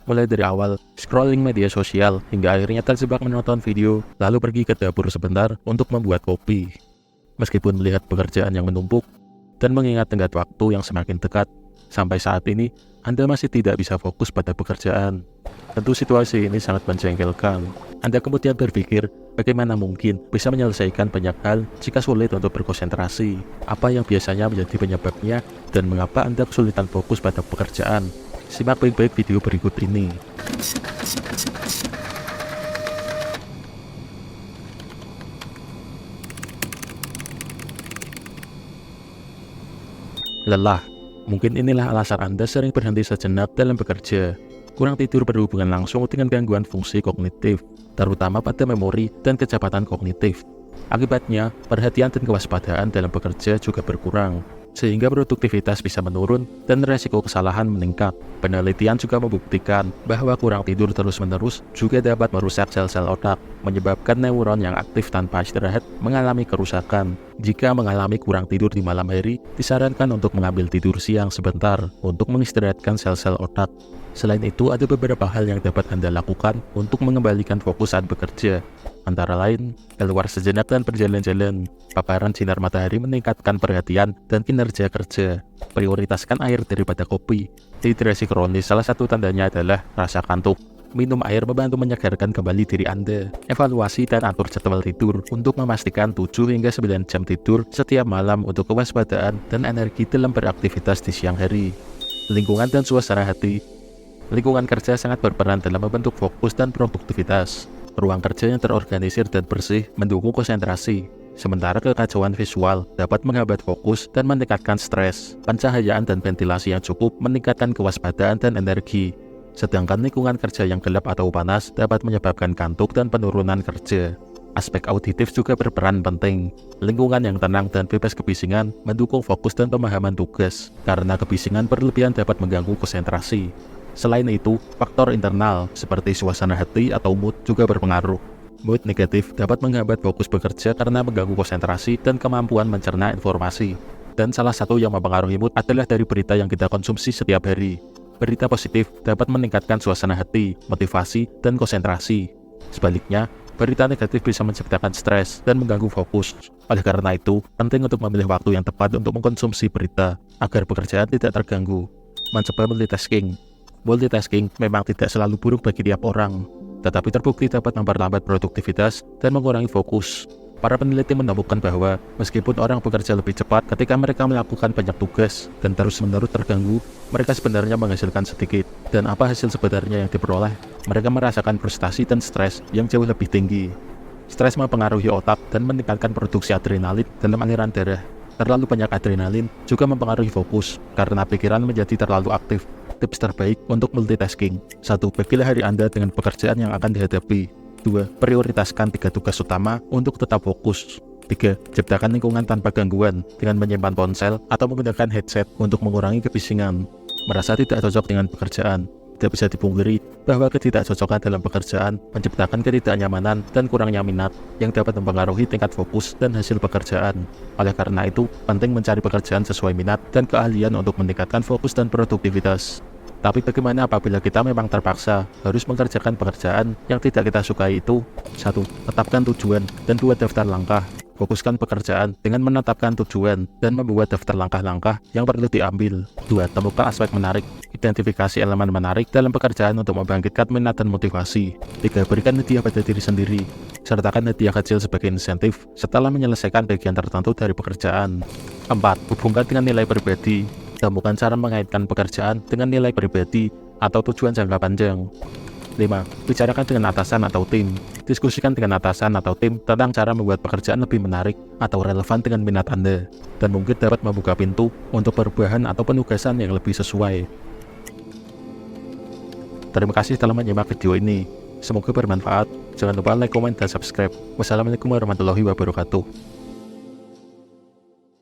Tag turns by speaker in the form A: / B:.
A: Mulai dari awal, scrolling media sosial, hingga akhirnya terjebak menonton video, lalu pergi ke dapur sebentar untuk membuat kopi. Meskipun melihat pekerjaan yang menumpuk, dan mengingat tenggat waktu yang semakin dekat, sampai saat ini, Anda masih tidak bisa fokus pada pekerjaan. Tentu situasi ini sangat menjengkelkan. Anda kemudian berpikir, bagaimana mungkin bisa menyelesaikan banyak hal jika sulit untuk berkonsentrasi? Apa yang biasanya menjadi penyebabnya, dan mengapa Anda kesulitan fokus pada pekerjaan? Simak baik-baik video berikut ini. Lelah. Mungkin inilah alasan Anda sering berhenti sejenak dalam bekerja. Kurang tidur berhubungan langsung dengan gangguan fungsi kognitif, terutama pada memori dan kecepatan kognitif. Akibatnya, perhatian dan kewaspadaan dalam bekerja juga berkurang, sehingga produktivitas bisa menurun dan resiko kesalahan meningkat. Penelitian juga membuktikan bahwa kurang tidur terus-menerus juga dapat merusak sel-sel otak, menyebabkan neuron yang aktif tanpa istirahat mengalami kerusakan. Jika mengalami kurang tidur di malam hari, disarankan untuk mengambil tidur siang sebentar untuk mengistirahatkan sel-sel otak. Selain itu, ada beberapa hal yang dapat Anda lakukan untuk mengembalikan fokus saat bekerja. Antara lain, keluar sejenak dan berjalan-jalan. Paparan sinar matahari meningkatkan perhatian dan kinerja kerja. Prioritaskan air daripada kopi. Dehidrasi kronis salah satu tandanya adalah rasa kantuk. Minum air membantu menyegarkan kembali diri Anda. Evaluasi dan atur jadwal tidur untuk memastikan 7 hingga 9 jam tidur setiap malam untuk kewaspadaan dan energi dalam beraktivitas di siang hari. Lingkungan dan suasana hati. Lingkungan kerja sangat berperan dalam membentuk fokus dan produktivitas. Ruang kerja yang terorganisir dan bersih mendukung konsentrasi, sementara kekacauan visual dapat menghambat fokus dan meningkatkan stres. Pencahayaan dan ventilasi yang cukup meningkatkan kewaspadaan dan energi, sedangkan lingkungan kerja yang gelap atau panas dapat menyebabkan kantuk dan penurunan kerja. Aspek auditif juga berperan penting. Lingkungan yang tenang dan bebas kebisingan mendukung fokus dan pemahaman tugas, karena kebisingan berlebihan dapat mengganggu konsentrasi. Selain itu, faktor internal seperti suasana hati atau mood juga berpengaruh. Mood negatif dapat menghambat fokus bekerja karena mengganggu konsentrasi dan kemampuan mencerna informasi. Dan salah satu yang mempengaruhi mood adalah dari berita yang kita konsumsi setiap hari. Berita positif dapat meningkatkan suasana hati, motivasi, dan konsentrasi. Sebaliknya, berita negatif bisa menciptakan stres dan mengganggu fokus. Oleh karena itu, penting untuk memilih waktu yang tepat untuk mengkonsumsi berita, agar pekerjaan tidak terganggu. Mencoba multitasking. Multitasking memang tidak selalu buruk bagi tiap orang, tetapi terbukti dapat memperlambat produktivitas dan mengurangi fokus. Para peneliti menemukan bahwa meskipun orang bekerja lebih cepat ketika mereka melakukan banyak tugas dan terus-menerus terganggu, mereka sebenarnya menghasilkan sedikit. Dan apa hasil sebenarnya yang diperoleh? Mereka merasakan frustasi dan stres yang jauh lebih tinggi. Stres mempengaruhi otak dan meningkatkan produksi adrenalin dalam aliran darah. Terlalu banyak adrenalin juga mempengaruhi fokus karena pikiran menjadi terlalu aktif. Tips terbaik untuk multitasking. 1. Bagilah hari Anda dengan pekerjaan yang akan dihadapi. 2. Prioritaskan 3 tugas utama untuk tetap fokus. 3. Ciptakan lingkungan tanpa gangguan dengan menyimpan ponsel atau menggunakan headset untuk mengurangi kebisingan. Merasa tidak cocok dengan pekerjaan. Tidak bisa dipungkiri bahwa ketidakcocokan dalam pekerjaan menciptakan ketidaknyamanan dan kurangnya minat yang dapat mempengaruhi tingkat fokus dan hasil pekerjaan. Oleh karena itu, penting mencari pekerjaan sesuai minat dan keahlian untuk meningkatkan fokus dan produktivitas. Tapi bagaimana apabila kita memang terpaksa harus mengerjakan pekerjaan yang tidak kita sukai itu? 1. Tetapkan tujuan dan buat daftar langkah. Fokuskan pekerjaan dengan menetapkan tujuan dan membuat daftar langkah-langkah yang perlu diambil. 2. Temukan aspek menarik. Identifikasi elemen menarik dalam pekerjaan untuk membangkitkan minat dan motivasi. 3. Berikan hadiah pada diri sendiri. Sertakan hadiah kecil sebagai insentif setelah menyelesaikan bagian tertentu dari pekerjaan. 4. Hubungkan dengan nilai pribadi. Temukan cara mengaitkan pekerjaan dengan nilai pribadi atau tujuan jangka panjang. 5. Bicarakan dengan atasan atau tim. Diskusikan dengan atasan atau tim tentang cara membuat pekerjaan lebih menarik atau relevan dengan minat Anda, dan mungkin dapat membuka pintu untuk perubahan atau penugasan yang lebih sesuai. Terima kasih telah menyimak video ini. Semoga bermanfaat. Jangan lupa like, komen, dan subscribe. Wassalamualaikum warahmatullahi wabarakatuh.